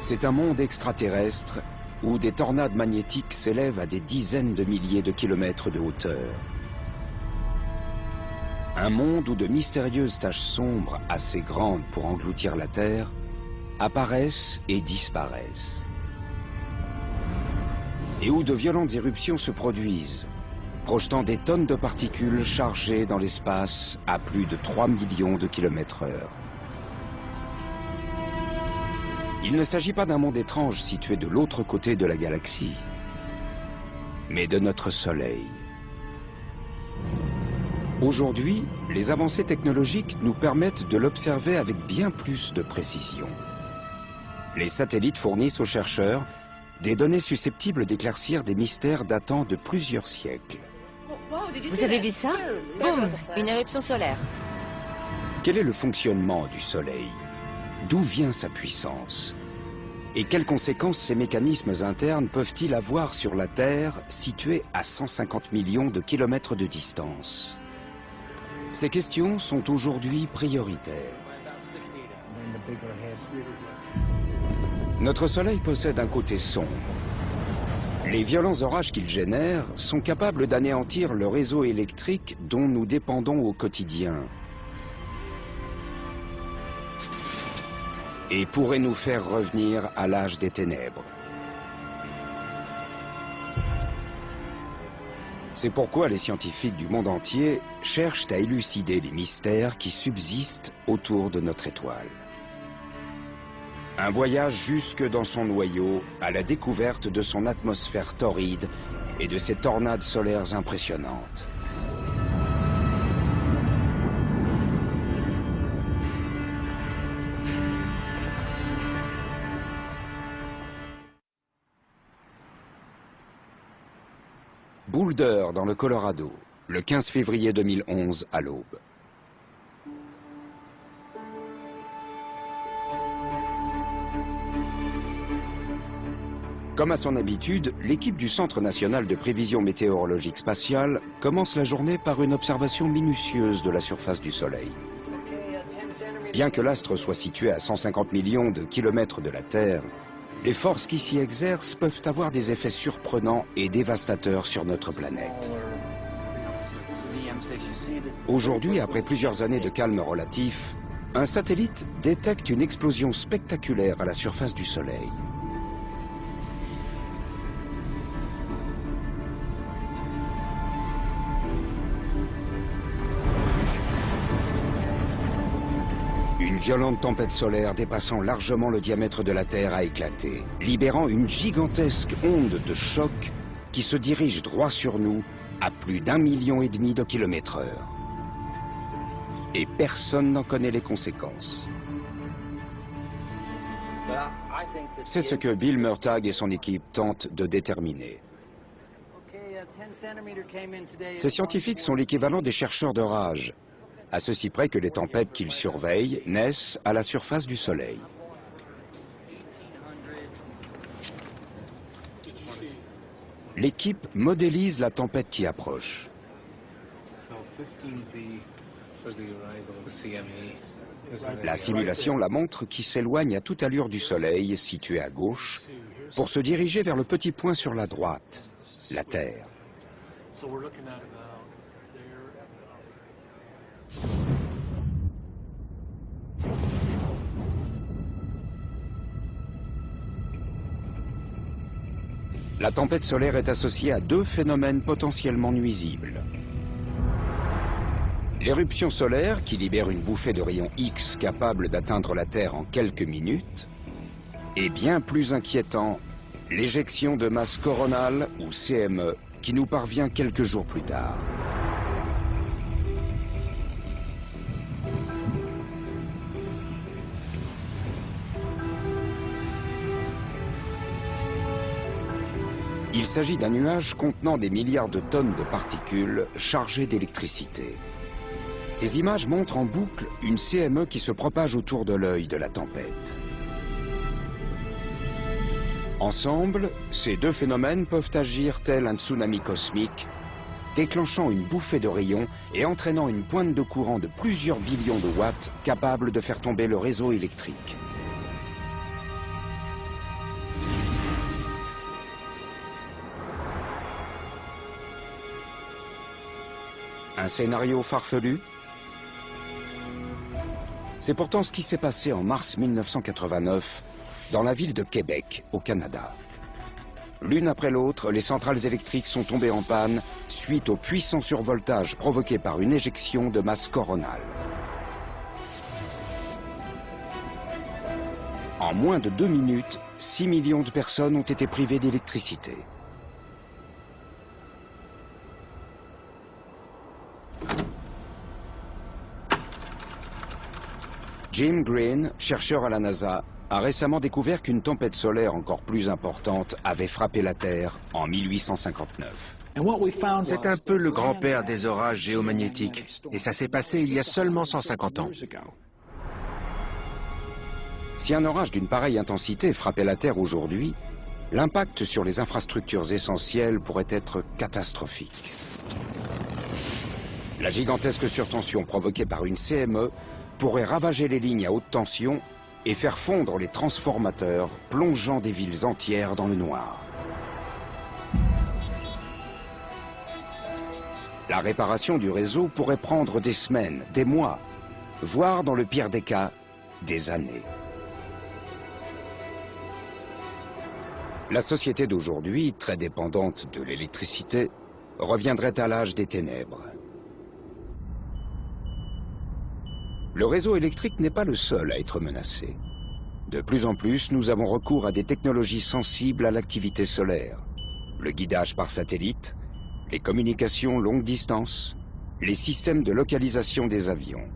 C'est un monde extraterrestre où des tornades magnétiques s'élèvent à des dizaines de milliers de kilomètres de hauteur. Un monde où de mystérieuses taches sombres, assez grandes pour engloutir la Terre, apparaissent et disparaissent. Et où de violentes éruptions se produisent, projetant des tonnes de particules chargées dans l'espace à plus de 3 millions de kilomètres/heure. Il ne s'agit pas d'un monde étrange situé de l'autre côté de la galaxie, mais de notre Soleil. Aujourd'hui, les avancées technologiques nous permettent de l'observer avec bien plus de précision. Les satellites fournissent aux chercheurs des données susceptibles d'éclaircir des mystères datant de plusieurs siècles. Vous avez vu ça? Boum! Une éruption solaire. Quel est le fonctionnement du Soleil? D'où vient sa puissance? Et quelles conséquences ces mécanismes internes peuvent-ils avoir sur la Terre, située à 150 millions de kilomètres de distance? Ces questions sont aujourd'hui prioritaires. Notre Soleil possède un côté sombre. Les violents orages qu'il génère sont capables d'anéantir le réseau électrique dont nous dépendons au quotidien. Et pourrait nous faire revenir à l'âge des ténèbres. C'est pourquoi les scientifiques du monde entier cherchent à élucider les mystères qui subsistent autour de notre étoile. Un voyage jusque dans son noyau à la découverte de son atmosphère torride et de ses tornades solaires impressionnantes. Boulder, dans le Colorado, le 15 février 2011 à l'aube. Comme à son habitude, l'équipe du Centre national de prévision météorologique spatiale commence la journée par une observation minutieuse de la surface du Soleil. Bien que l'astre soit situé à 150 millions de kilomètres de la Terre, les forces qui s'y exercent peuvent avoir des effets surprenants et dévastateurs sur notre planète. Aujourd'hui, après plusieurs années de calme relatif, un satellite détecte une explosion spectaculaire à la surface du Soleil. Une violente tempête solaire dépassant largement le diamètre de la Terre a éclaté, libérant une gigantesque onde de choc qui se dirige droit sur nous à plus d'1,5 million de kilomètres/heure. Et personne n'en connaît les conséquences. C'est ce que Bill Murtagh et son équipe tentent de déterminer. Ces scientifiques sont l'équivalent des chercheurs d'orage, à ceci près que les tempêtes qu'ils surveillent naissent à la surface du Soleil. L'équipe modélise la tempête qui approche. La simulation la montre qui s'éloigne à toute allure du Soleil, situé à gauche, pour se diriger vers le petit point sur la droite, la Terre. La tempête solaire est associée à deux phénomènes potentiellement nuisibles. L'éruption solaire, qui libère une bouffée de rayons X capable d'atteindre la Terre en quelques minutes, et bien plus inquiétant, l'éjection de masse coronale, ou CME, qui nous parvient quelques jours plus tard. Il s'agit d'un nuage contenant des milliards de tonnes de particules chargées d'électricité. Ces images montrent en boucle une CME qui se propage autour de l'œil de la tempête. Ensemble, ces deux phénomènes peuvent agir tel un tsunami cosmique, déclenchant une bouffée de rayons et entraînant une pointe de courant de plusieurs billions de watts capable de faire tomber le réseau électrique. Un scénario farfelu? C'est pourtant ce qui s'est passé en mars 1989 dans la ville de Québec, au Canada. L'une après l'autre, les centrales électriques sont tombées en panne suite au puissant survoltage provoqué par une éjection de masse coronale. En moins de 2 minutes, 6 millions de personnes ont été privées d'électricité. Jim Green, chercheur à la NASA, a récemment découvert qu'une tempête solaire encore plus importante avait frappé la Terre en 1859. C'est un peu le grand-père des orages géomagnétiques. Et ça s'est passé il y a seulement 150 ans. Si un orage d'une pareille intensité frappait la Terre aujourd'hui, l'impact sur les infrastructures essentielles pourrait être catastrophique. La gigantesque surtension provoquée par une CME pourrait ravager les lignes à haute tension et faire fondre les transformateurs, plongeant des villes entières dans le noir. La réparation du réseau pourrait prendre des semaines, des mois, voire dans le pire des cas, des années. La société d'aujourd'hui, très dépendante de l'électricité, reviendrait à l'âge des ténèbres. Le réseau électrique n'est pas le seul à être menacé. De plus en plus, nous avons recours à des technologies sensibles à l'activité solaire. Le guidage par satellite, les communications longue distance, les systèmes de localisation des avions.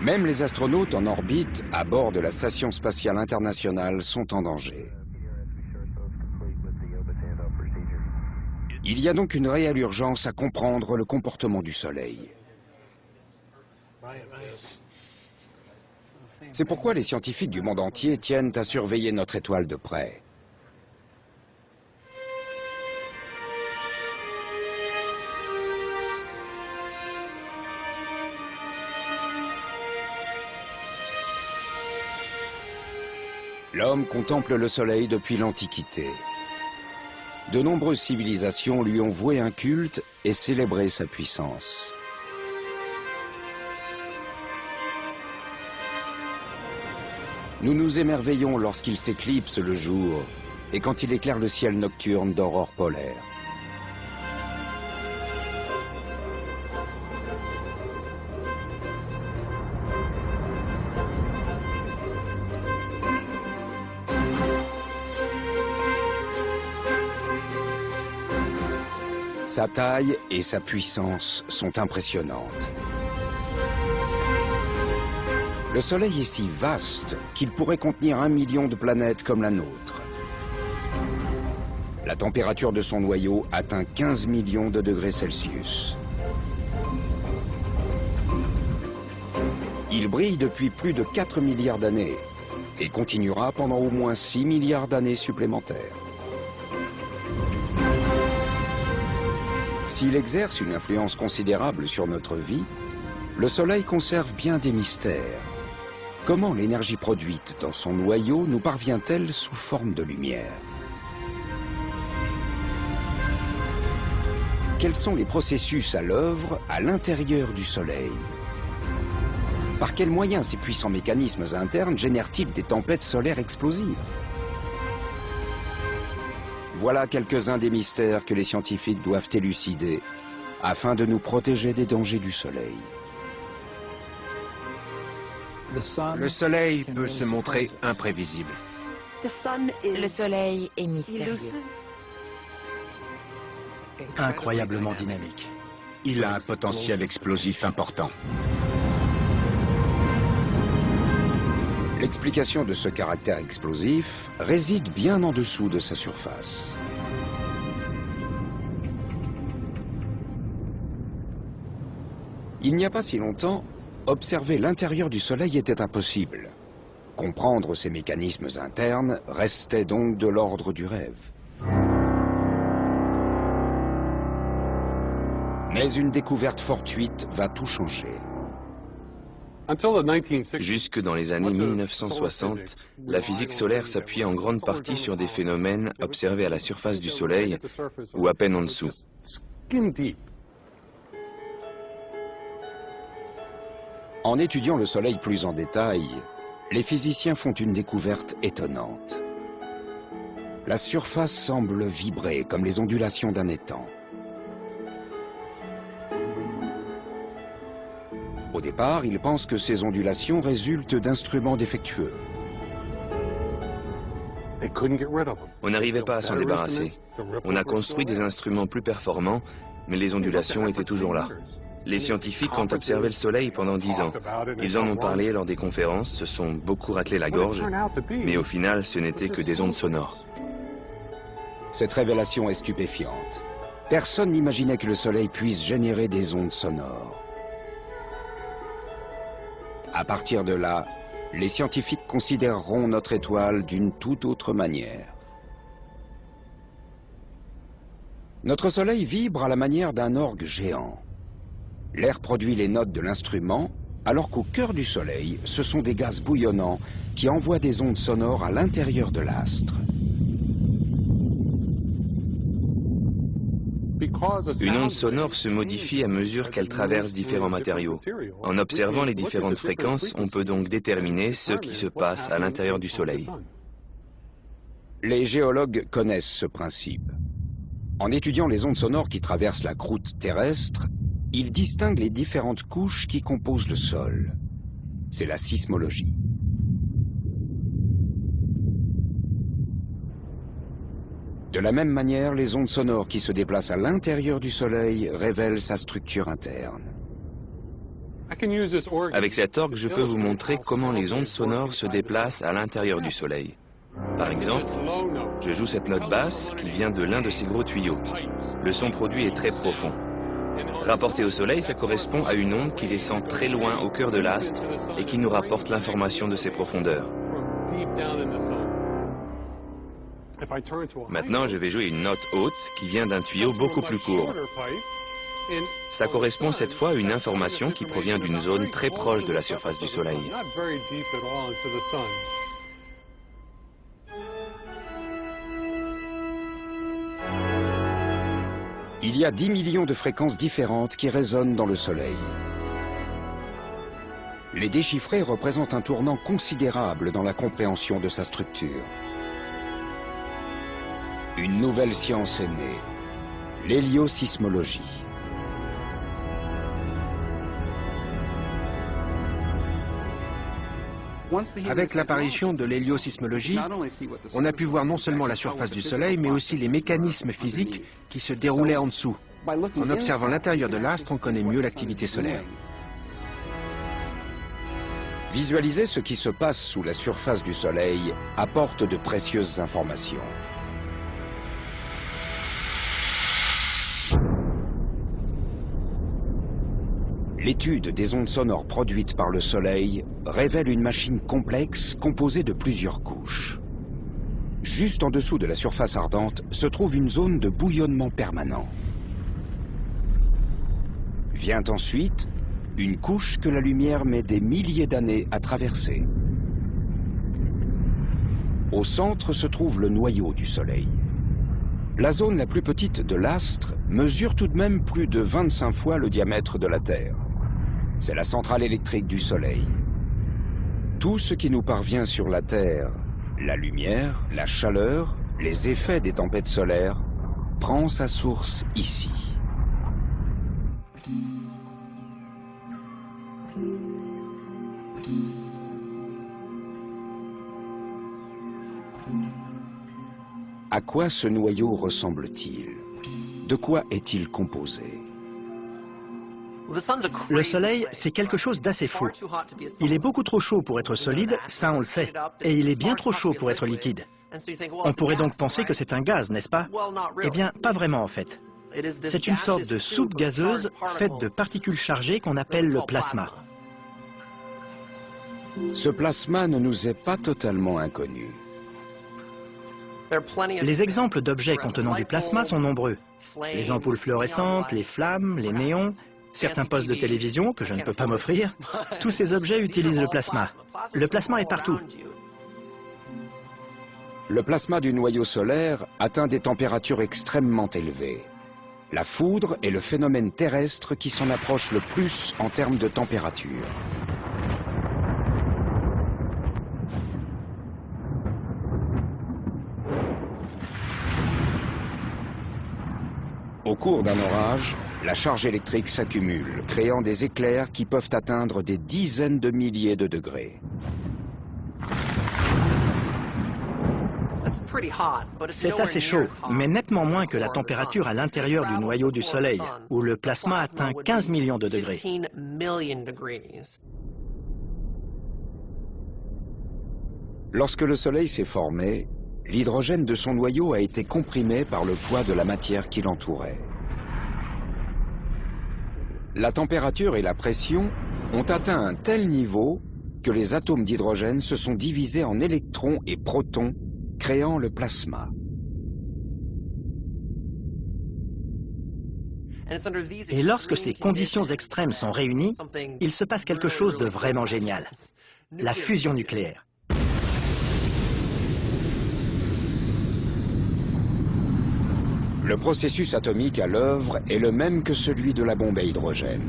Même les astronautes en orbite à bord de la Station spatiale internationale sont en danger. Il y a donc une réelle urgence à comprendre le comportement du Soleil. C'est pourquoi les scientifiques du monde entier tiennent à surveiller notre étoile de près. L'homme contemple le Soleil depuis l'Antiquité. De nombreuses civilisations lui ont voué un culte et célébré sa puissance. Nous nous émerveillons lorsqu'il s'éclipse le jour et quand il éclaire le ciel nocturne d'aurore polaire. Sa taille et sa puissance sont impressionnantes. Le Soleil est si vaste qu'il pourrait contenir 1 million de planètes comme la nôtre. La température de son noyau atteint 15 millions de degrés Celsius. Il brille depuis plus de 4 milliards d'années et continuera pendant au moins 6 milliards d'années supplémentaires. S'il exerce une influence considérable sur notre vie, le Soleil conserve bien des mystères. Comment l'énergie produite dans son noyau nous parvient-elle sous forme de lumière? Quels sont les processus à l'œuvre à l'intérieur du Soleil? Par quels moyens ces puissants mécanismes internes génèrent-ils des tempêtes solaires explosives? Voilà quelques-uns des mystères que les scientifiques doivent élucider afin de nous protéger des dangers du Soleil. Le Soleil peut se montrer imprévisible. Le Soleil est mystérieux. Incroyablement dynamique. Il a un potentiel explosif important. L'explication de ce caractère explosif réside bien en dessous de sa surface. Il n'y a pas si longtemps, observer l'intérieur du Soleil était impossible. Comprendre ses mécanismes internes restait donc de l'ordre du rêve. Mais une découverte fortuite va tout changer. Jusque dans les années 1960, la physique solaire s'appuyait en grande partie sur des phénomènes observés à la surface du Soleil ou à peine en dessous. En étudiant le Soleil plus en détail, les physiciens font une découverte étonnante. La surface semble vibrer comme les ondulations d'un étang. Au départ, ils pensent que ces ondulations résultent d'instruments défectueux. On n'arrivait pas à s'en débarrasser. On a construit des instruments plus performants, mais les ondulations étaient toujours là. Les scientifiques ont observé le Soleil pendant 10 ans. Ils en ont parlé lors des conférences, se sont beaucoup raclé la gorge, mais au final, ce n'était que des ondes sonores. Cette révélation est stupéfiante. Personne n'imaginait que le Soleil puisse générer des ondes sonores. À partir de là, les scientifiques considéreront notre étoile d'une toute autre manière. Notre Soleil vibre à la manière d'un orgue géant. L'air produit les notes de l'instrument, alors qu'au cœur du Soleil, ce sont des gaz bouillonnants qui envoient des ondes sonores à l'intérieur de l'astre. Une onde sonore se modifie à mesure qu'elle traverse différents matériaux. En observant les différentes fréquences, on peut donc déterminer ce qui se passe à l'intérieur du Soleil. Les géologues connaissent ce principe. En étudiant les ondes sonores qui traversent la croûte terrestre, ils distinguent les différentes couches qui composent le sol. C'est la sismologie. De la même manière, les ondes sonores qui se déplacent à l'intérieur du Soleil révèlent sa structure interne. Avec cet orgue, je peux vous montrer comment les ondes sonores se déplacent à l'intérieur du Soleil. Par exemple, je joue cette note basse qui vient de l'un de ces gros tuyaux. Le son produit est très profond. Rapporté au Soleil, ça correspond à une onde qui descend très loin au cœur de l'astre et qui nous rapporte l'information de ses profondeurs. Maintenant, je vais jouer une note haute qui vient d'un tuyau beaucoup plus court. Ça correspond cette fois à une information qui provient d'une zone très proche de la surface du Soleil. Il y a 10 millions de fréquences différentes qui résonnent dans le Soleil. Les déchiffrer représente un tournant considérable dans la compréhension de sa structure. Une nouvelle science est née, l'héliosismologie. Avec l'apparition de l'héliosismologie, on a pu voir non seulement la surface du Soleil, mais aussi les mécanismes physiques qui se déroulaient en dessous. En observant l'intérieur de l'astre, on connaît mieux l'activité solaire. Visualiser ce qui se passe sous la surface du Soleil apporte de précieuses informations. L'étude des ondes sonores produites par le Soleil révèle une machine complexe composée de plusieurs couches. Juste en dessous de la surface ardente se trouve une zone de bouillonnement permanent. Vient ensuite une couche que la lumière met des milliers d'années à traverser. Au centre se trouve le noyau du Soleil. La zone la plus petite de l'astre mesure tout de même plus de 25 fois le diamètre de la Terre. C'est la centrale électrique du Soleil. Tout ce qui nous parvient sur la Terre, la lumière, la chaleur, les effets des tempêtes solaires, prend sa source ici. À quoi ce noyau ressemble-t-il? De quoi est-il composé? Le Soleil, c'est quelque chose d'assez fou. Il est beaucoup trop chaud pour être solide, ça on le sait, et il est bien trop chaud pour être liquide. On pourrait donc penser que c'est un gaz, n'est-ce pas? Eh bien, pas vraiment en fait. C'est une sorte de soupe gazeuse faite de particules chargées qu'on appelle le plasma. Ce plasma ne nous est pas totalement inconnu. Les exemples d'objets contenant du plasma sont nombreux. Les ampoules fluorescentes, les flammes, les néons, certains postes de télévision que je ne peux pas m'offrir, tous ces objets utilisent le plasma. Le plasma est partout. Le plasma du noyau solaire atteint des températures extrêmement élevées. La foudre est le phénomène terrestre qui s'en approche le plus en termes de température. cours d'un orage, la charge électrique s'accumule, créant des éclairs qui peuvent atteindre des dizaines de milliers de degrés. C'est assez chaud, mais nettement moins que la température à l'intérieur du noyau du Soleil, où le plasma atteint 15 millions de degrés. Lorsque le Soleil s'est formé, l'hydrogène de son noyau a été comprimé par le poids de la matière qui l'entourait. La température et la pression ont atteint un tel niveau que les atomes d'hydrogène se sont divisés en électrons et protons, créant le plasma. Et lorsque ces conditions extrêmes sont réunies, il se passe quelque chose de vraiment génial. La fusion nucléaire. Le processus atomique à l'œuvre est le même que celui de la bombe à hydrogène.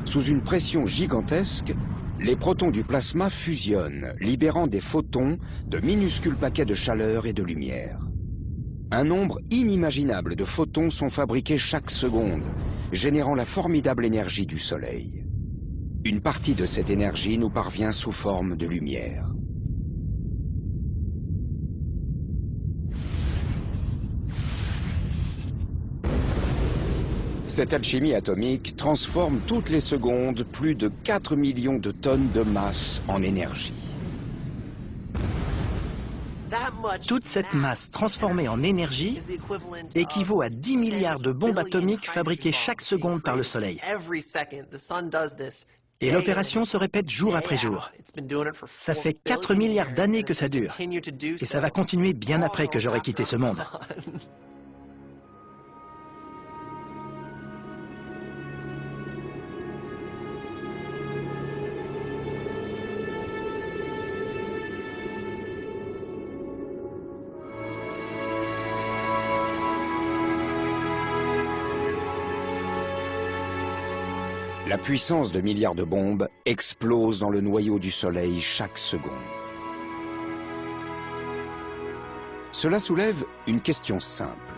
Sous une pression gigantesque, les protons du plasma fusionnent, libérant des photons, de minuscules paquets de chaleur et de lumière. Un nombre inimaginable de photons sont fabriqués chaque seconde, générant la formidable énergie du Soleil. Une partie de cette énergie nous parvient sous forme de lumière. Cette alchimie atomique transforme toutes les secondes plus de 4 millions de tonnes de masse en énergie. Toute cette masse transformée en énergie équivaut à 10 milliards de bombes atomiques fabriquées chaque seconde par le Soleil. Et l'opération se répète jour après jour. Ça fait 4 milliards d'années que ça dure. Et ça va continuer bien après que j'aurai quitté ce monde. La puissance de milliards de bombes explose dans le noyau du Soleil chaque seconde. Cela soulève une question simple.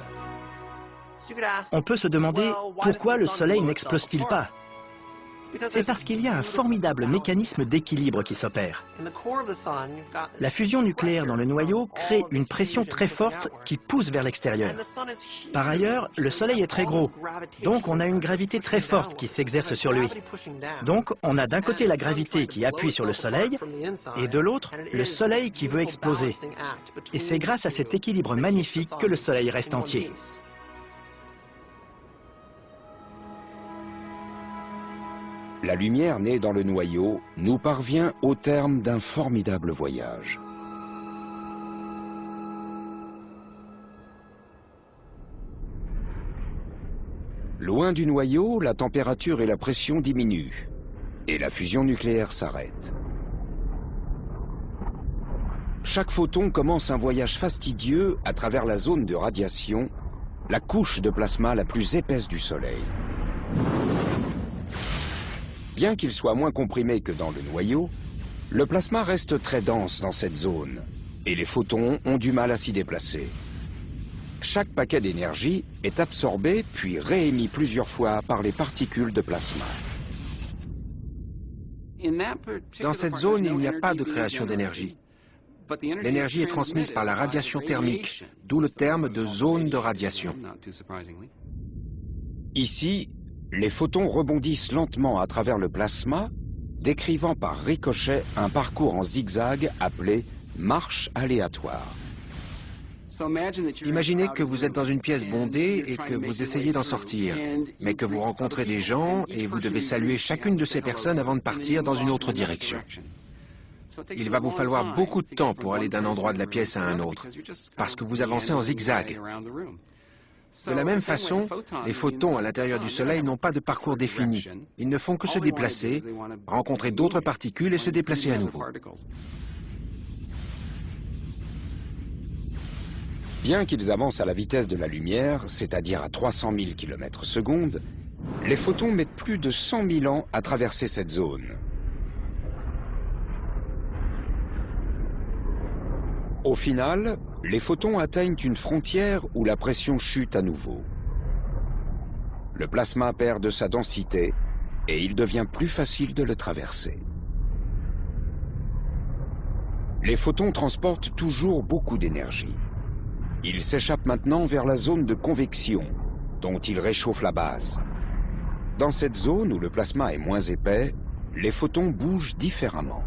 On peut se demander pourquoi le Soleil n'explose-t-il pas? C'est parce qu'il y a un formidable mécanisme d'équilibre qui s'opère. La fusion nucléaire dans le noyau crée une pression très forte qui pousse vers l'extérieur. Par ailleurs, le Soleil est très gros, donc on a une gravité très forte qui s'exerce sur lui. Donc on a d'un côté la gravité qui appuie sur le Soleil, et de l'autre, le Soleil qui veut exploser. Et c'est grâce à cet équilibre magnifique que le Soleil reste entier. La lumière née dans le noyau nous parvient au terme d'un formidable voyage. Loin du noyau, la température et la pression diminuent, et la fusion nucléaire s'arrête. Chaque photon commence un voyage fastidieux à travers la zone de radiation, la couche de plasma la plus épaisse du Soleil. Bien qu'il soit moins comprimé que dans le noyau, le plasma reste très dense dans cette zone, et les photons ont du mal à s'y déplacer. Chaque paquet d'énergie est absorbé puis réémis plusieurs fois par les particules de plasma. Dans cette zone, il n'y a pas de création d'énergie. L'énergie est transmise par la radiation thermique, d'où le terme de zone de radiation. Ici, les photons rebondissent lentement à travers le plasma, décrivant par ricochet un parcours en zigzag appelé marche aléatoire. Imaginez que vous êtes dans une pièce bondée et que vous essayez d'en sortir, mais que vous rencontrez des gens et vous devez saluer chacune de ces personnes avant de partir dans une autre direction. Il va vous falloir beaucoup de temps pour aller d'un endroit de la pièce à un autre, parce que vous avancez en zigzag. De la même façon, les photons à l'intérieur du Soleil n'ont pas de parcours défini. Ils ne font que se déplacer, rencontrer d'autres particules et se déplacer à nouveau. Bien qu'ils avancent à la vitesse de la lumière, c'est-à-dire à 300 000 km/s, les photons mettent plus de 100 000 ans à traverser cette zone. Au final, les photons atteignent une frontière où la pression chute à nouveau. le plasma perd de sa densité et il devient plus facile de le traverser. Les photons transportent toujours beaucoup d'énergie. Ils s'échappent maintenant vers la zone de convection, dont ils réchauffent la base. Dans cette zone où le plasma est moins épais, les photons bougent différemment.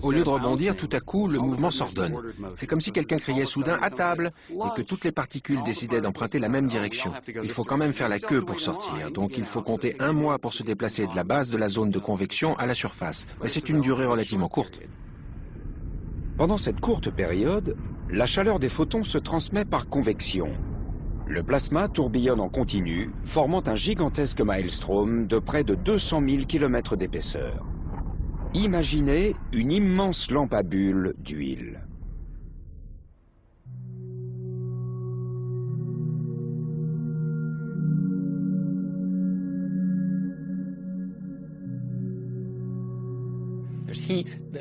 Au lieu de rebondir, tout à coup, le mouvement s'ordonne. C'est comme si quelqu'un criait soudain « à table » et que toutes les particules décidaient d'emprunter la même direction. Il faut quand même faire la queue pour sortir, donc il faut compter 1 mois pour se déplacer de la base de la zone de convection à la surface. Mais c'est une durée relativement courte. Pendant cette courte période, la chaleur des photons se transmet par convection. Le plasma tourbillonne en continu, formant un gigantesque maelstrom de près de 200 000 km d'épaisseur. Imaginez une immense lampe à bulles d'huile.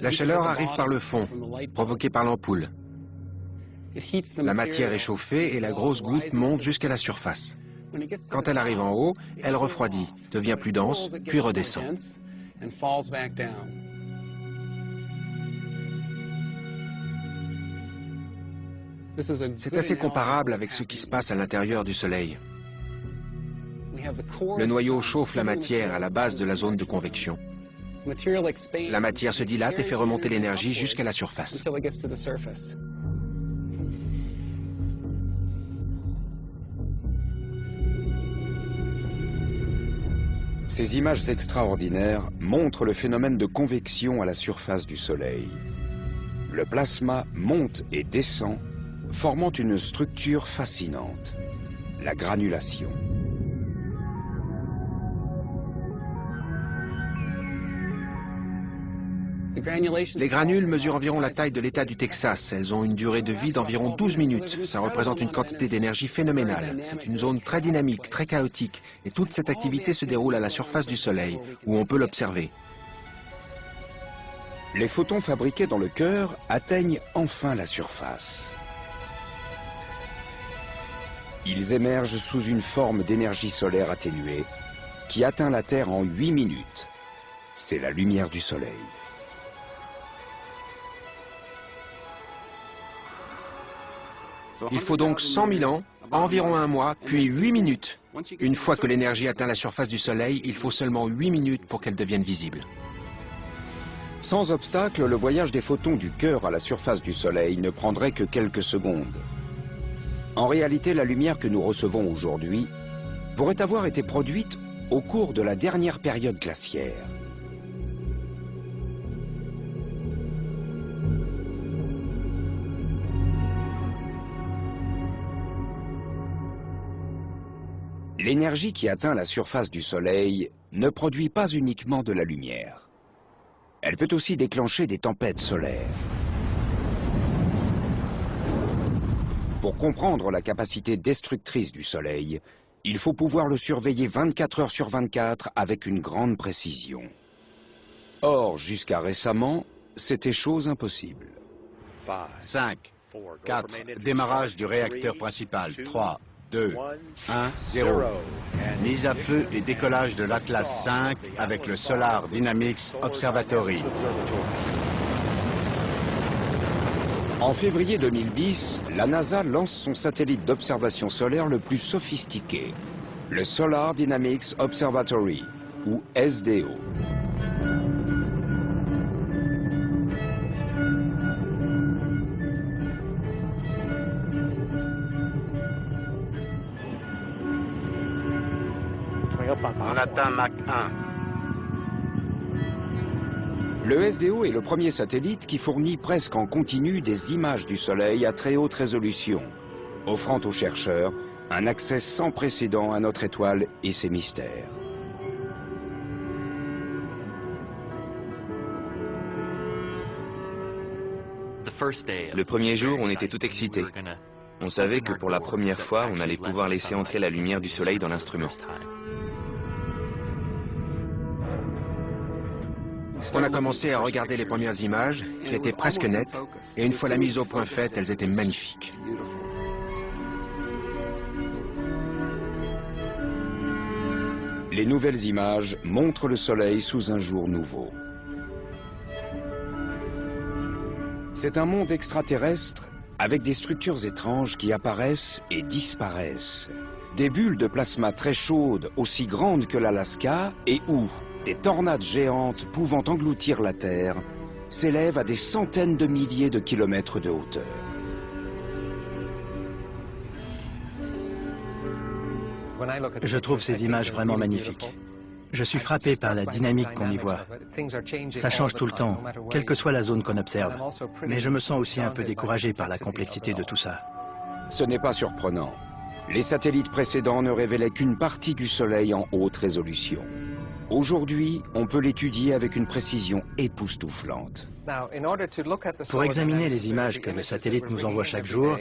La chaleur arrive par le fond, provoquée par l'ampoule. La matière est chauffée et la grosse goutte monte jusqu'à la surface. Quand elle arrive en haut, elle refroidit, devient plus dense, puis redescend. C'est assez comparable avec ce qui se passe à l'intérieur du Soleil. Le noyau chauffe la matière à la base de la zone de convection. La matière se dilate et fait remonter l'énergie jusqu'à la surface. Ces images extraordinaires montrent le phénomène de convection à la surface du Soleil. Le plasma monte et descend, formant une structure fascinante, la granulation. Les granules mesurent environ la taille de l'État du Texas. Elles ont une durée de vie d'environ 12 minutes. Ça représente une quantité d'énergie phénoménale. C'est une zone très dynamique, très chaotique. Et toute cette activité se déroule à la surface du Soleil, où on peut l'observer. Les photons fabriqués dans le cœur atteignent enfin la surface. Ils émergent sous une forme d'énergie solaire atténuée qui atteint la Terre en 8 minutes. C'est la lumière du Soleil. Il faut donc 100 000 ans, environ 1 mois, puis 8 minutes. Une fois que l'énergie atteint la surface du Soleil, il faut seulement 8 minutes pour qu'elle devienne visible. Sans obstacle, le voyage des photons du cœur à la surface du Soleil ne prendrait que quelques secondes. En réalité, la lumière que nous recevons aujourd'hui pourrait avoir été produite au cours de la dernière période glaciaire. L'énergie qui atteint la surface du Soleil ne produit pas uniquement de la lumière. Elle peut aussi déclencher des tempêtes solaires. Pour comprendre la capacité destructrice du Soleil, il faut pouvoir le surveiller 24 heures sur 24 avec une grande précision. Or, jusqu'à récemment, c'était chose impossible. 5, 4, démarrage du réacteur principal. 3, 2, 1, 0. Mise à feu et décollage de l'Atlas V avec le Solar Dynamics Observatory. En février 2010, la NASA lance son satellite d'observation solaire le plus sophistiqué, le Solar Dynamics Observatory, ou SDO. On atteint Mach 1. Le SDO est le premier satellite qui fournit presque en continu des images du Soleil à très haute résolution, offrant aux chercheurs un accès sans précédent à notre étoile et ses mystères. Le premier jour, on était tout excités. On savait que pour la première fois, on allait pouvoir laisser entrer la lumière du Soleil dans l'instrument. On a commencé à regarder les premières images, qui étaient presque nettes, et une fois la mise au point faite, elles étaient magnifiques. Les nouvelles images montrent le Soleil sous un jour nouveau. C'est un monde extraterrestre avec des structures étranges qui apparaissent et disparaissent. Des bulles de plasma très chaudes, aussi grandes que l'Alaska, et où des tornades géantes pouvant engloutir la Terre s'élèvent à des centaines de milliers de kilomètres de hauteur. Je trouve ces images vraiment magnifiques. Je suis frappé par la dynamique qu'on y voit. Ça change tout le temps, quelle que soit la zone qu'on observe. Mais je me sens aussi un peu découragé par la complexité de tout ça. Ce n'est pas surprenant. Les satellites précédents ne révélaient qu'une partie du Soleil en haute résolution. Aujourd'hui, on peut l'étudier avec une précision époustouflante. Pour examiner les images que le satellite nous envoie chaque jour,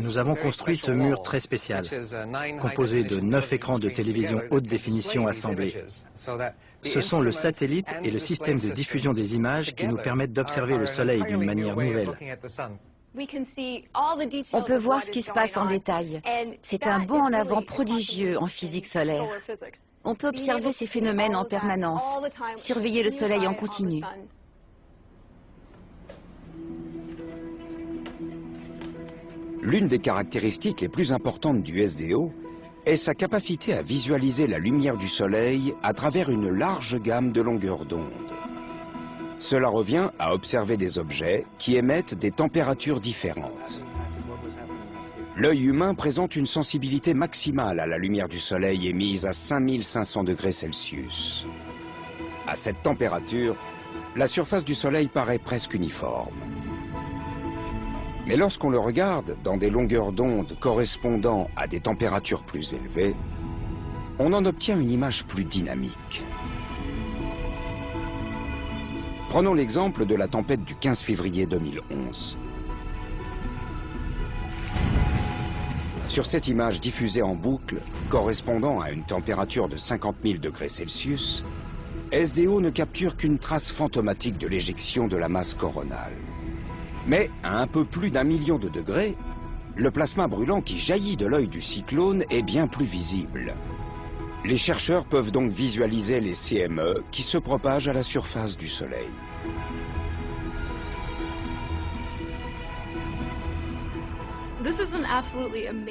nous avons construit ce mur très spécial, composé de 9 écrans de télévision haute définition assemblés. Ce sont le satellite et le système de diffusion des images qui nous permettent d'observer le Soleil d'une manière nouvelle. On peut voir ce qui se passe en détail. C'est un bond en avant prodigieux en physique solaire. On peut observer ces phénomènes en permanence, surveiller le Soleil en continu. L'une des caractéristiques les plus importantes du SDO est sa capacité à visualiser la lumière du Soleil à travers une large gamme de longueurs d'onde. Cela revient à observer des objets qui émettent des températures différentes. L'œil humain présente une sensibilité maximale à la lumière du Soleil émise à 5500 degrés Celsius. À cette température, la surface du Soleil paraît presque uniforme. Mais lorsqu'on le regarde dans des longueurs d'onde correspondant à des températures plus élevées, on en obtient une image plus dynamique. Prenons l'exemple de la tempête du 15 février 2011. Sur cette image diffusée en boucle, correspondant à une température de 50 000 degrés Celsius, SDO ne capture qu'une trace fantomatique de l'éjection de la masse coronale. Mais à un peu plus d'1 million de degrés, le plasma brûlant qui jaillit de l'œil du cyclone est bien plus visible. Les chercheurs peuvent donc visualiser les CME qui se propagent à la surface du Soleil.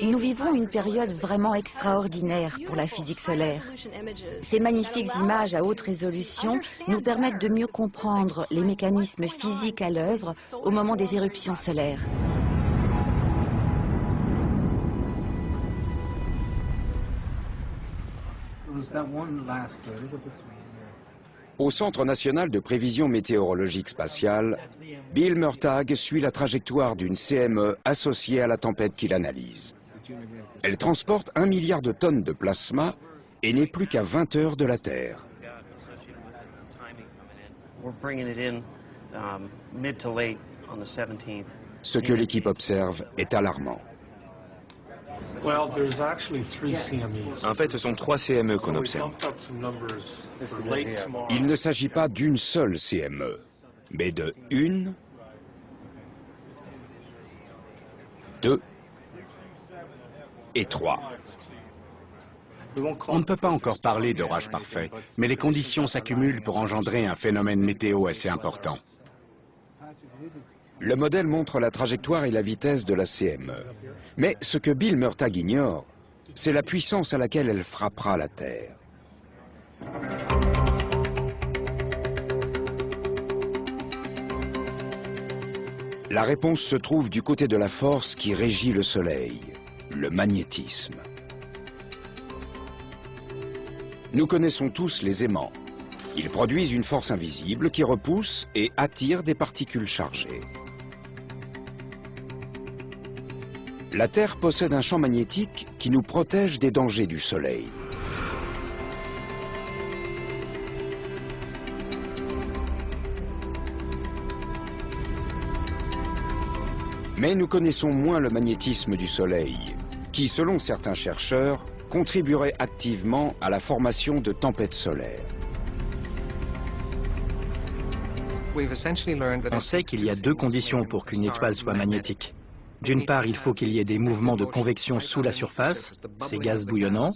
Nous vivons une période vraiment extraordinaire pour la physique solaire. Ces magnifiques images à haute résolution nous permettent de mieux comprendre les mécanismes physiques à l'œuvre au moment des éruptions solaires. Au Centre national de prévision météorologique spatiale, Bill Murtagh suit la trajectoire d'une CME associée à la tempête qu'il analyse. Elle transporte 1 milliard de tonnes de plasma et n'est plus qu'à 20 heures de la Terre. Ce que l'équipe observe est alarmant. En fait, ce sont 3 CME qu'on observe. Il ne s'agit pas d'une seule CME, mais de 1, 2 et 3. On ne peut pas encore parler d'orage parfait, mais les conditions s'accumulent pour engendrer un phénomène météo assez important. Le modèle montre la trajectoire et la vitesse de la CME. Mais ce que Bill Murtagh ignore, c'est la puissance à laquelle elle frappera la Terre. La réponse se trouve du côté de la force qui régit le Soleil, le magnétisme. Nous connaissons tous les aimants. Ils produisent une force invisible qui repousse et attire des particules chargées. La Terre possède un champ magnétique qui nous protège des dangers du Soleil. Mais nous connaissons moins le magnétisme du Soleil, qui, selon certains chercheurs, contribuerait activement à la formation de tempêtes solaires. On sait qu'il y a 2 conditions pour qu'une étoile soit magnétique. D'une part, il faut qu'il y ait des mouvements de convection sous la surface, ces gaz bouillonnants,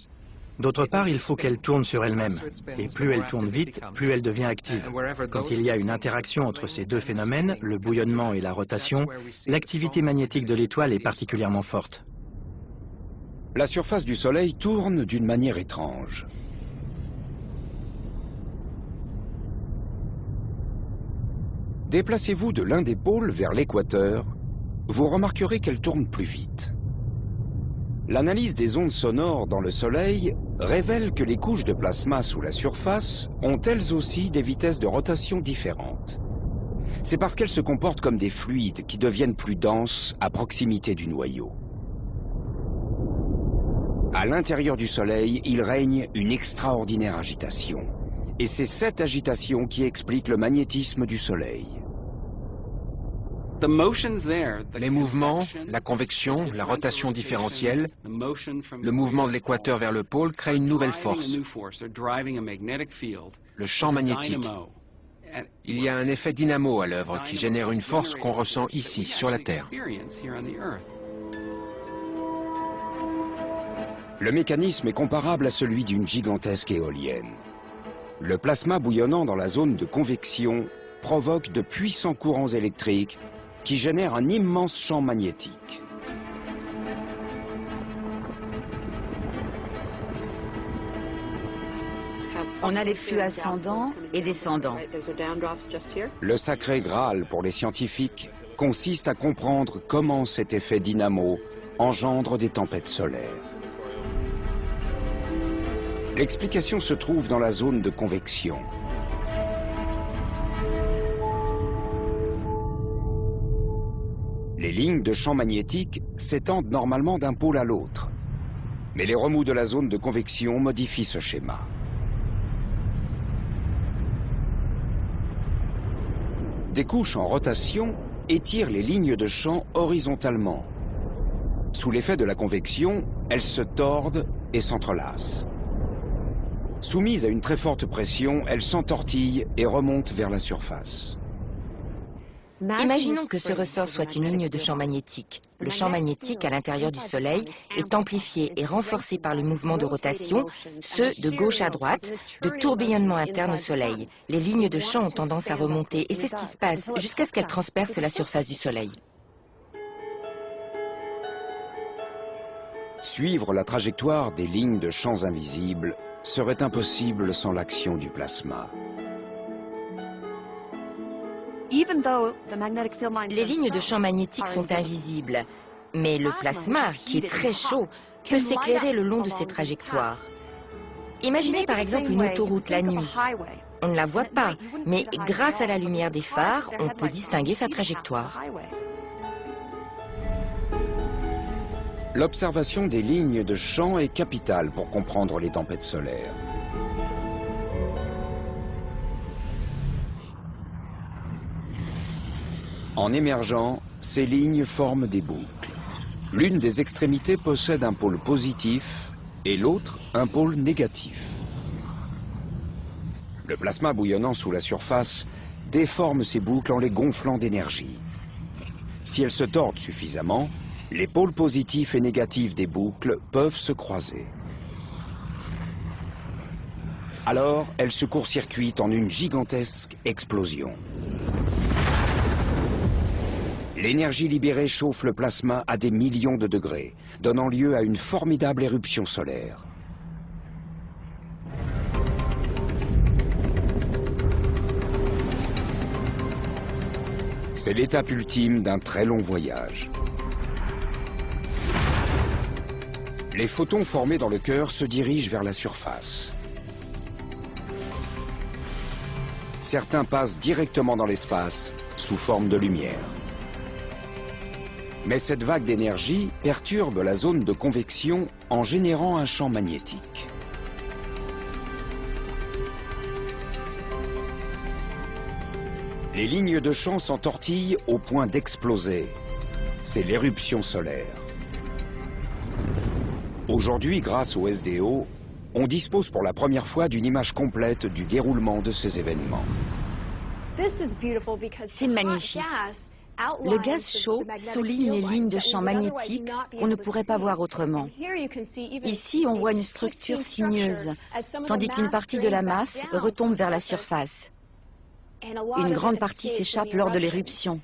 D'autre part, il faut qu'elle tourne sur elle-même. Et plus elle tourne vite, plus elle devient active. Quand il y a une interaction entre ces deux phénomènes, le bouillonnement et la rotation, l'activité magnétique de l'étoile est particulièrement forte. La surface du Soleil tourne d'une manière étrange. Déplacez-vous de l'un des pôles vers l'équateur, vous remarquerez qu'elle tourne plus vite. L'analyse des ondes sonores dans le Soleil révèle que les couches de plasma sous la surface ont elles aussi des vitesses de rotation différentes. C'est parce qu'elles se comportent comme des fluides qui deviennent plus denses à proximité du noyau. À l'intérieur du Soleil, il règne une extraordinaire agitation. Et c'est cette agitation qui explique le magnétisme du Soleil. Les mouvements, la convection, la rotation différentielle, le mouvement de l'équateur vers le pôle créent une nouvelle force, le champ magnétique. Il y a un effet dynamo à l'œuvre qui génère une force qu'on ressent ici, sur la Terre. Le mécanisme est comparable à celui d'une gigantesque éolienne. Le plasma bouillonnant dans la zone de convection provoque de puissants courants électriques qui génèrent un immense champ magnétique. On a les flux ascendants et descendants. Le sacré Graal pour les scientifiques consiste à comprendre comment cet effet dynamo engendre des tempêtes solaires. L'explication se trouve dans la zone de convection. Les lignes de champ magnétique s'étendent normalement d'un pôle à l'autre. Mais les remous de la zone de convection modifient ce schéma. Des couches en rotation étirent les lignes de champ horizontalement. Sous l'effet de la convection, elles se tordent et s'entrelacent. Soumises à une très forte pression, elles s'entortillent et remontent vers la surface. Imaginons que ce ressort soit une ligne de champ magnétique. Le champ magnétique à l'intérieur du Soleil est amplifié et renforcé par les mouvements de rotation, ceux de gauche à droite, de tourbillonnement interne au Soleil. Les lignes de champ ont tendance à remonter et c'est ce qui se passe jusqu'à ce qu'elles transpercent la surface du Soleil. Suivre la trajectoire des lignes de champs invisibles serait impossible sans l'action du plasma. Les lignes de champ magnétique sont invisibles, mais le plasma, qui est très chaud, peut s'éclairer le long de ces trajectoires. Imaginez par exemple une autoroute la nuit. On ne la voit pas, mais grâce à la lumière des phares, on peut distinguer sa trajectoire. L'observation des lignes de champ est capitale pour comprendre les tempêtes solaires. En émergeant, ces lignes forment des boucles. L'une des extrémités possède un pôle positif et l'autre un pôle négatif. Le plasma bouillonnant sous la surface déforme ces boucles en les gonflant d'énergie. Si elles se tordent suffisamment, les pôles positifs et négatifs des boucles peuvent se croiser. Alors, elles se court-circuitent en une gigantesque explosion. L'énergie libérée chauffe le plasma à des millions de degrés, donnant lieu à une formidable éruption solaire. C'est l'étape ultime d'un très long voyage. Les photons formés dans le cœur se dirigent vers la surface. Certains passent directement dans l'espace sous forme de lumière. Mais cette vague d'énergie perturbe la zone de convection en générant un champ magnétique. Les lignes de champ s'entortillent au point d'exploser. C'est l'éruption solaire. Aujourd'hui, grâce au SDO, on dispose pour la première fois d'une image complète du déroulement de ces événements. C'est magnifique. Le gaz chaud souligne les lignes de champ magnétique qu'on ne pourrait pas voir autrement. Ici, on voit une structure sinueuse, tandis qu'une partie de la masse retombe vers la surface. Une grande partie s'échappe lors de l'éruption.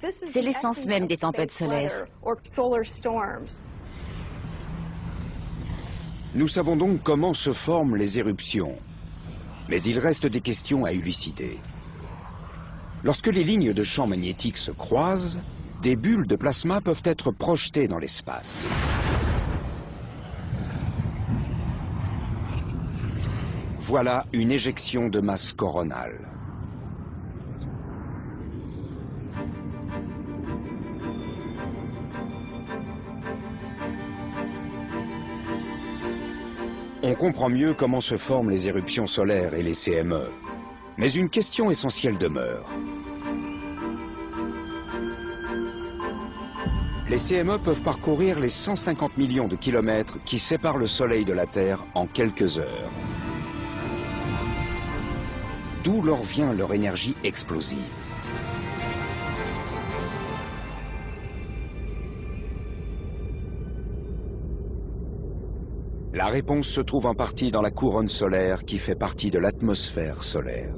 C'est l'essence même des tempêtes solaires. Nous savons donc comment se forment les éruptions. Mais il reste des questions à élucider. Lorsque les lignes de champ magnétique se croisent, des bulles de plasma peuvent être projetées dans l'espace. Voilà une éjection de masse coronale. On comprend mieux comment se forment les éruptions solaires et les CME. Mais une question essentielle demeure. Les CME peuvent parcourir les 150 millions de kilomètres qui séparent le Soleil de la Terre en quelques heures. D'où leur vient leur énergie explosive. La réponse se trouve en partie dans la couronne solaire qui fait partie de l'atmosphère solaire.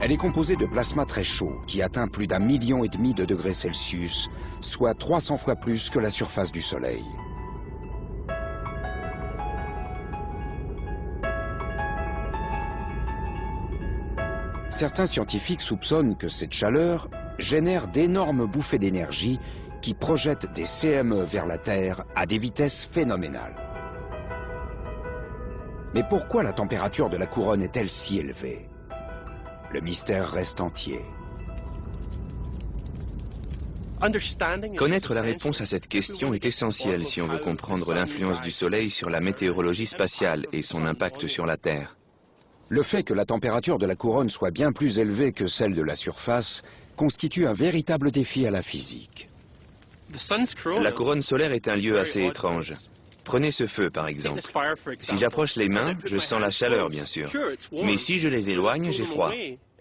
Elle est composée de plasma très chaud qui atteint plus d'1,5 million de degrés Celsius, soit 300 fois plus que la surface du Soleil. Certains scientifiques soupçonnent que cette chaleur génère d'énormes bouffées d'énergie qui projettent des CME vers la Terre à des vitesses phénoménales. Mais pourquoi la température de la couronne est-elle si élevée? Le mystère reste entier. Connaître la réponse à cette question est essentiel si on veut comprendre l'influence du Soleil sur la météorologie spatiale et son impact sur la Terre. Le fait que la température de la couronne soit bien plus élevée que celle de la surface constitue un véritable défi à la physique. La couronne solaire est un lieu assez étrange. Prenez ce feu, par exemple. Si j'approche les mains, je sens la chaleur, bien sûr. Mais si je les éloigne, j'ai froid.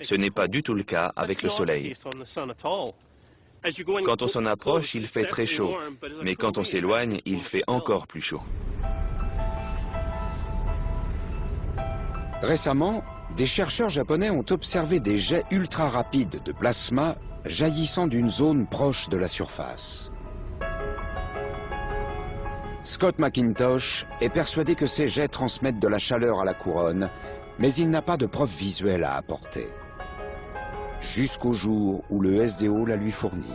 Ce n'est pas du tout le cas avec le Soleil. Quand on s'en approche, il fait très chaud. Mais quand on s'éloigne, il fait encore plus chaud. Récemment, des chercheurs japonais ont observé des jets ultra rapides de plasma jaillissant d'une zone proche de la surface. Scott McIntosh est persuadé que ces jets transmettent de la chaleur à la couronne, mais il n'a pas de preuves visuelles à apporter. Jusqu'au jour où le SDO la lui fournit.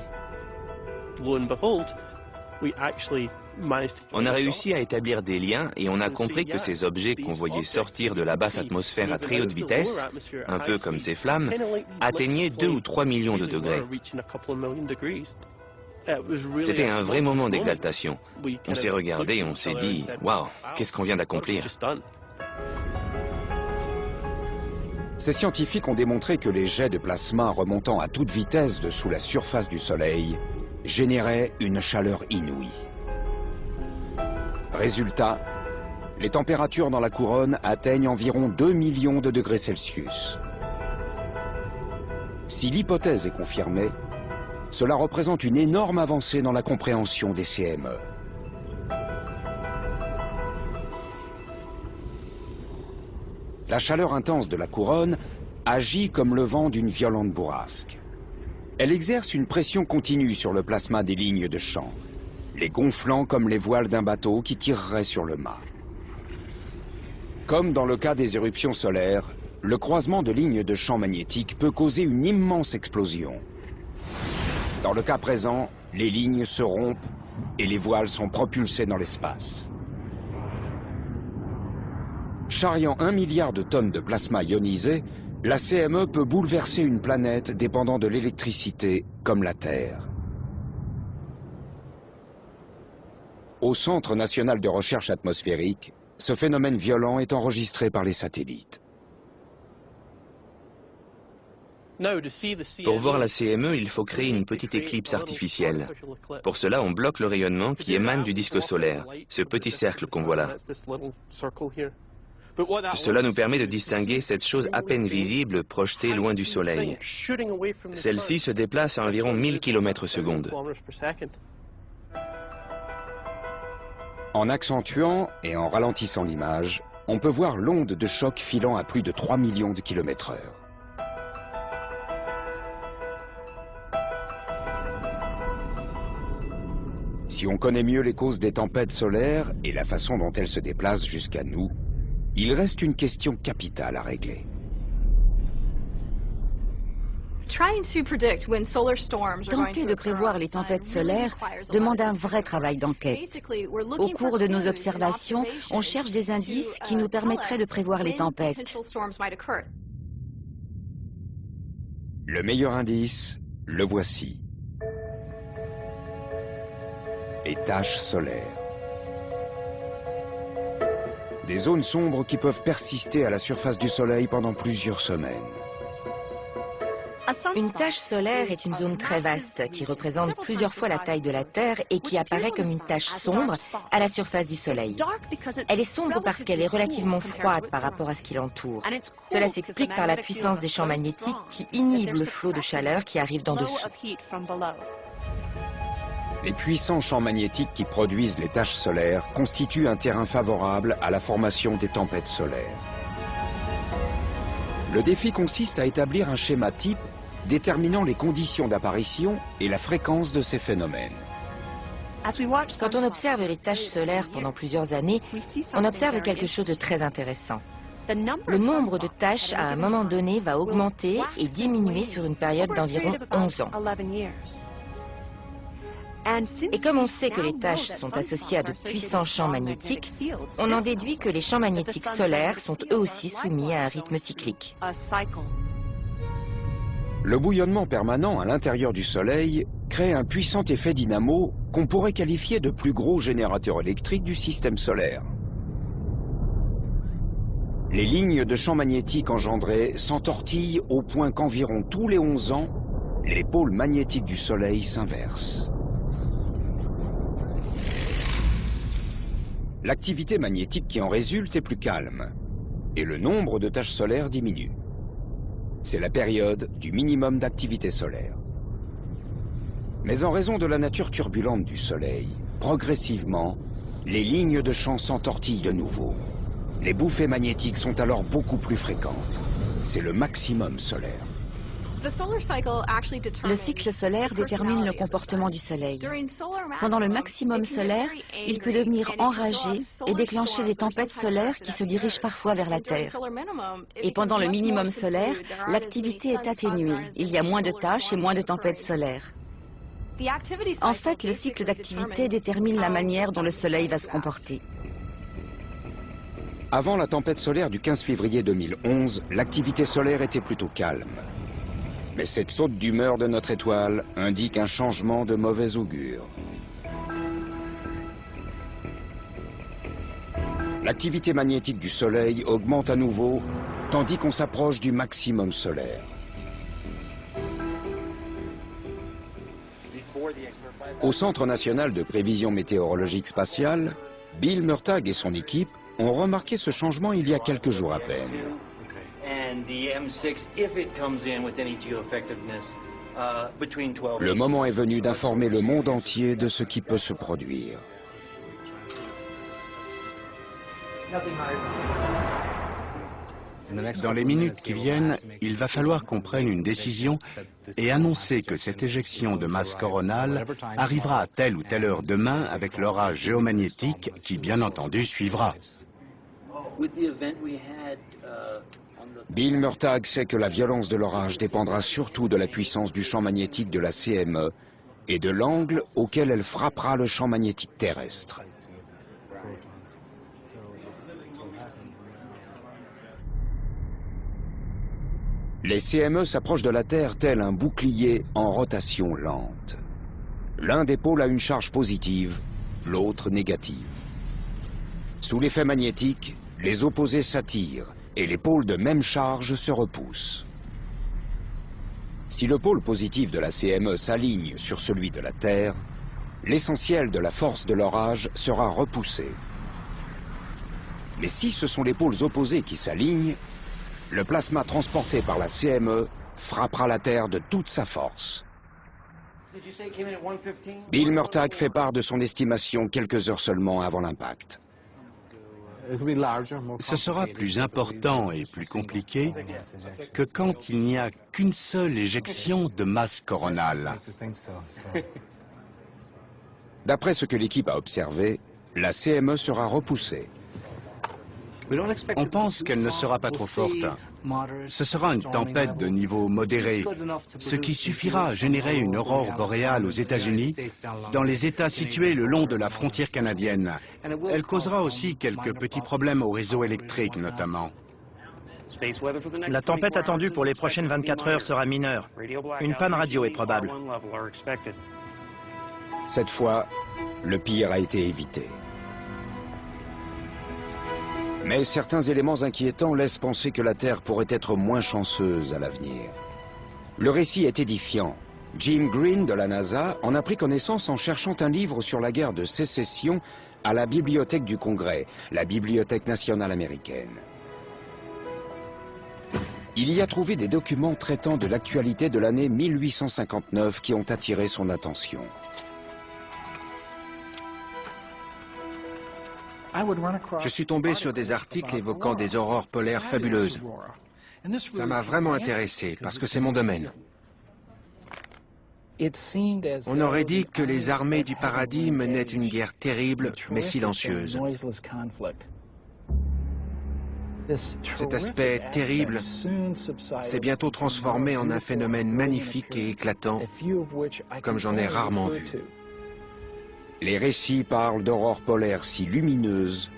On a réussi à établir des liens et on a compris que ces objets qu'on voyait sortir de la basse atmosphère à très haute vitesse, un peu comme ces flammes, atteignaient 2 ou 3 millions de degrés. C'était un vrai moment d'exaltation. On s'est regardé et on s'est dit « Waouh, qu'est-ce qu'on vient d'accomplir ?» Ces scientifiques ont démontré que les jets de plasma remontant à toute vitesse dessous la surface du Soleil généraient une chaleur inouïe. Résultat, les températures dans la couronne atteignent environ 2 millions de degrés Celsius. Si l'hypothèse est confirmée, cela représente une énorme avancée dans la compréhension des CME. La chaleur intense de la couronne agit comme le vent d'une violente bourrasque. Elle exerce une pression continue sur le plasma des lignes de champ, les gonflant comme les voiles d'un bateau qui tirerait sur le mât. Comme dans le cas des éruptions solaires, le croisement de lignes de champ magnétique peut causer une immense explosion. Dans le cas présent, les lignes se rompent et les voiles sont propulsées dans l'espace. Charriant 1 milliard de tonnes de plasma ionisé, la CME peut bouleverser une planète dépendant de l'électricité comme la Terre. Au Centre national de recherche atmosphérique, ce phénomène violent est enregistré par les satellites. Pour voir la CME, il faut créer une petite éclipse artificielle. Pour cela, on bloque le rayonnement qui émane du disque solaire, ce petit cercle qu'on voit là. Cela nous permet de distinguer cette chose à peine visible projetée loin du Soleil. Celle-ci se déplace à environ 1000 km/s. En accentuant et en ralentissant l'image, on peut voir l'onde de choc filant à plus de 3 millions de km/h. Si on connaît mieux les causes des tempêtes solaires et la façon dont elles se déplacent jusqu'à nous, il reste une question capitale à régler. Tenter de prévoir les tempêtes solaires demande un vrai travail d'enquête. Au cours de nos observations, on cherche des indices qui nous permettraient de prévoir les tempêtes. Le meilleur indice, le voici. Les taches solaires. Des zones sombres qui peuvent persister à la surface du Soleil pendant plusieurs semaines. Une tache solaire est une zone très vaste qui représente plusieurs fois la taille de la Terre et qui apparaît comme une tache sombre à la surface du Soleil. Elle est sombre parce qu'elle est relativement froide par rapport à ce qui l'entoure. Cela s'explique par la puissance des champs magnétiques qui inhibent le flot de chaleur qui arrive d'en dessous. Les puissants champs magnétiques qui produisent les taches solaires constituent un terrain favorable à la formation des tempêtes solaires. Le défi consiste à établir un schéma type déterminant les conditions d'apparition et la fréquence de ces phénomènes. Quand on observe les taches solaires pendant plusieurs années, on observe quelque chose de très intéressant. Le nombre de taches à un moment donné va augmenter et diminuer sur une période d'environ 11 ans. Et comme on sait que les taches sont associées à de puissants champs magnétiques, on en déduit que les champs magnétiques solaires sont eux aussi soumis à un rythme cyclique. Le bouillonnement permanent à l'intérieur du Soleil crée un puissant effet dynamo qu'on pourrait qualifier de plus gros générateur électrique du système solaire. Les lignes de champs magnétiques engendrées s'entortillent au point qu'environ tous les 11 ans, les pôles magnétiques du Soleil s'inversent. L'activité magnétique qui en résulte est plus calme et le nombre de taches solaires diminue. C'est la période du minimum d'activité solaire. Mais en raison de la nature turbulente du Soleil, progressivement, les lignes de champ s'entortillent de nouveau. Les bouffées magnétiques sont alors beaucoup plus fréquentes. C'est le maximum solaire. Le cycle solaire détermine le comportement du Soleil. Pendant le maximum solaire, il peut devenir enragé et déclencher des tempêtes solaires qui se dirigent parfois vers la Terre. Et pendant le minimum solaire, l'activité est atténuée. Il y a moins de taches et moins de tempêtes solaires. En fait, le cycle d'activité détermine la manière dont le Soleil va se comporter. Avant la tempête solaire du 15 février 2011, l'activité solaire était plutôt calme. Mais cette saute d'humeur de notre étoile indique un changement de mauvais augure. L'activité magnétique du Soleil augmente à nouveau, tandis qu'on s'approche du maximum solaire. Au Centre national de prévision météorologique spatiale, Bill Murtagh et son équipe ont remarqué ce changement il y a quelques jours à peine. Le moment est venu d'informer le monde entier de ce qui peut se produire. Dans les minutes qui viennent, il va falloir qu'on prenne une décision et annoncer que cette éjection de masse coronale arrivera à telle ou telle heure demain avec l'orage géomagnétique qui, bien entendu, suivra. Bill Murtagh sait que la violence de l'orage dépendra surtout de la puissance du champ magnétique de la CME et de l'angle auquel elle frappera le champ magnétique terrestre. Les CME s'approchent de la Terre tel un bouclier en rotation lente. L'un des pôles a une charge positive, l'autre négative. Sous l'effet magnétique, les opposés s'attirent et les pôles de même charge se repoussent. Si le pôle positif de la CME s'aligne sur celui de la Terre, l'essentiel de la force de l'orage sera repoussé. Mais si ce sont les pôles opposés qui s'alignent, le plasma transporté par la CME frappera la Terre de toute sa force. Bill Murtagh fait part de son estimation quelques heures seulement avant l'impact. Ce sera plus important et plus compliqué que quand il n'y a qu'une seule éjection de masse coronale. D'après ce que l'équipe a observé, la CME sera repoussée. On pense qu'elle ne sera pas trop forte. Ce sera une tempête de niveau modéré, ce qui suffira à générer une aurore boréale aux États-Unis, dans les États situés le long de la frontière canadienne. Elle causera aussi quelques petits problèmes au réseau électrique, notamment. La tempête attendue pour les prochaines 24 heures sera mineure. Une panne radio est probable. Cette fois, le pire a été évité. Mais certains éléments inquiétants laissent penser que la Terre pourrait être moins chanceuse à l'avenir. Le récit est édifiant. Jim Green de la NASA en a pris connaissance en cherchant un livre sur la guerre de sécession à la Bibliothèque du Congrès, la Bibliothèque nationale américaine. Il y a trouvé des documents traitant de l'actualité de l'année 1859 qui ont attiré son attention. Je suis tombé sur des articles évoquant des aurores polaires fabuleuses. Ça m'a vraiment intéressé parce que c'est mon domaine. On aurait dit que les armées du paradis menaient une guerre terrible mais silencieuse. Cet aspect terrible s'est bientôt transformé en un phénomène magnifique et éclatant, comme j'en ai rarement vu. Les récits parlent d'aurores polaires si lumineuses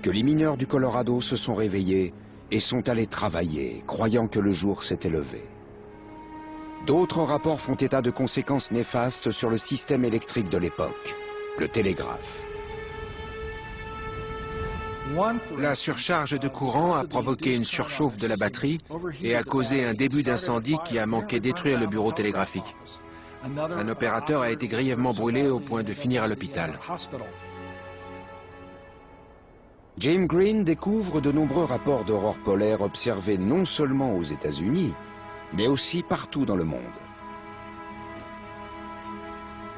que les mineurs du Colorado se sont réveillés et sont allés travailler, croyant que le jour s'était levé. D'autres rapports font état de conséquences néfastes sur le système électrique de l'époque, le télégraphe. La surcharge de courant a provoqué une surchauffe de la batterie et a causé un début d'incendie qui a manqué détruire le bureau télégraphique. Un opérateur a été grièvement brûlé au point de finir à l'hôpital. Jim Green découvre de nombreux rapports d'aurores polaires observés non seulement aux États-Unis, mais aussi partout dans le monde.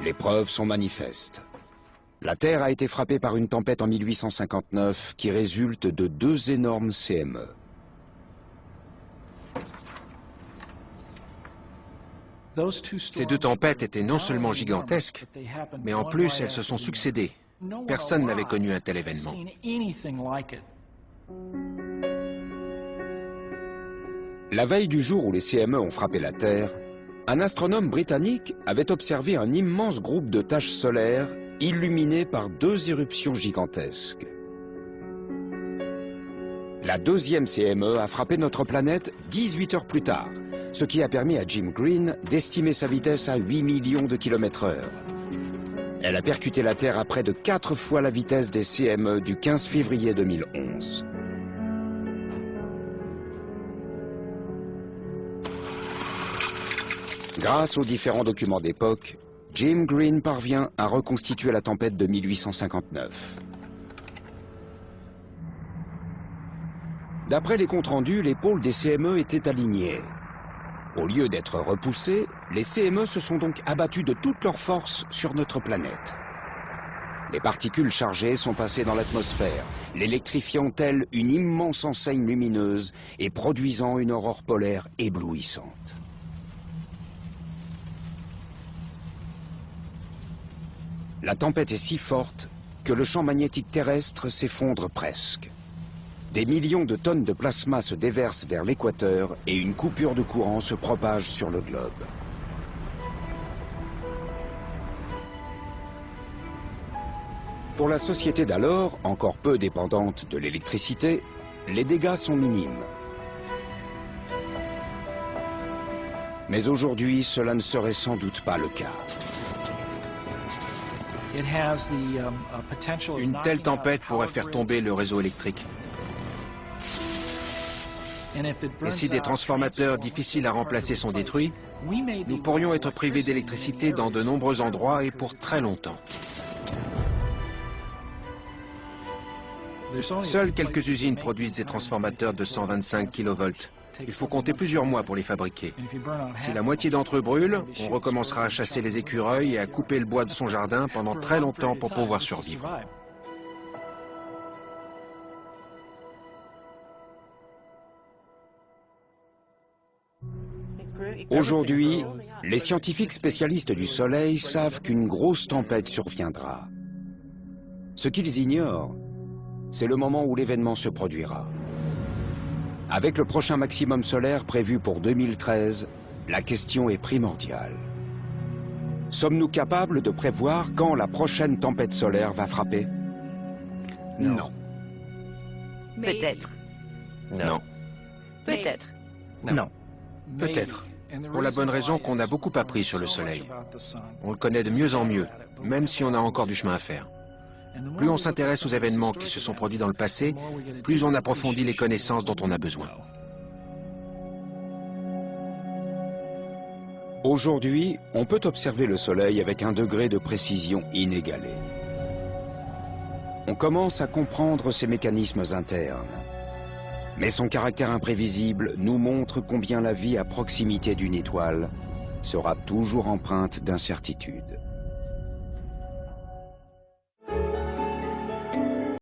Les preuves sont manifestes. La Terre a été frappée par une tempête en 1859 qui résulte de 2 énormes CME. Ces 2 tempêtes étaient non seulement gigantesques, mais en plus elles se sont succédées. Personne n'avait connu un tel événement. La veille du jour où les CME ont frappé la Terre, un astronome britannique avait observé un immense groupe de taches solaires illuminées par 2 éruptions gigantesques. La 2e CME a frappé notre planète 18 heures plus tard, ce qui a permis à Jim Green d'estimer sa vitesse à 8 millions de km/h. Elle a percuté la Terre à près de 4 fois la vitesse des CME du 15 février 2011. Grâce aux différents documents d'époque, Jim Green parvient à reconstituer la tempête de 1859. D'après les comptes rendus, les pôles des CME étaient alignés. Au lieu d'être repoussés, les CME se sont donc abattus de toute leur force sur notre planète. Les particules chargées sont passées dans l'atmosphère, l'électrifiant telle une immense enseigne lumineuse et produisant une aurore polaire éblouissante. La tempête est si forte que le champ magnétique terrestre s'effondre presque. Des millions de tonnes de plasma se déversent vers l'équateur et une coupure de courant se propage sur le globe. Pour la société d'alors, encore peu dépendante de l'électricité, les dégâts sont minimes. Mais aujourd'hui, cela ne serait sans doute pas le cas. Une telle tempête pourrait faire tomber le réseau électrique. Et si des transformateurs difficiles à remplacer sont détruits, nous pourrions être privés d'électricité dans de nombreux endroits et pour très longtemps. Seules quelques usines produisent des transformateurs de 125 kV. Il faut compter plusieurs mois pour les fabriquer. Si la moitié d'entre eux brûlent, on recommencera à chasser les écureuils et à couper le bois de son jardin pendant très longtemps pour pouvoir survivre. Aujourd'hui, les scientifiques spécialistes du Soleil savent qu'une grosse tempête surviendra. Ce qu'ils ignorent, c'est le moment où l'événement se produira. Avec le prochain maximum solaire prévu pour 2013, la question est primordiale. Sommes-nous capables de prévoir quand la prochaine tempête solaire va frapper? Non. Peut-être. Non. Peut-être. Non. Peut-être. Pour la bonne raison qu'on a beaucoup appris sur le Soleil. On le connaît de mieux en mieux, même si on a encore du chemin à faire. Plus on s'intéresse aux événements qui se sont produits dans le passé, plus on approfondit les connaissances dont on a besoin. Aujourd'hui, on peut observer le Soleil avec un degré de précision inégalé. On commence à comprendre ses mécanismes internes. Mais son caractère imprévisible nous montre combien la vie à proximité d'une étoile sera toujours empreinte d'incertitude.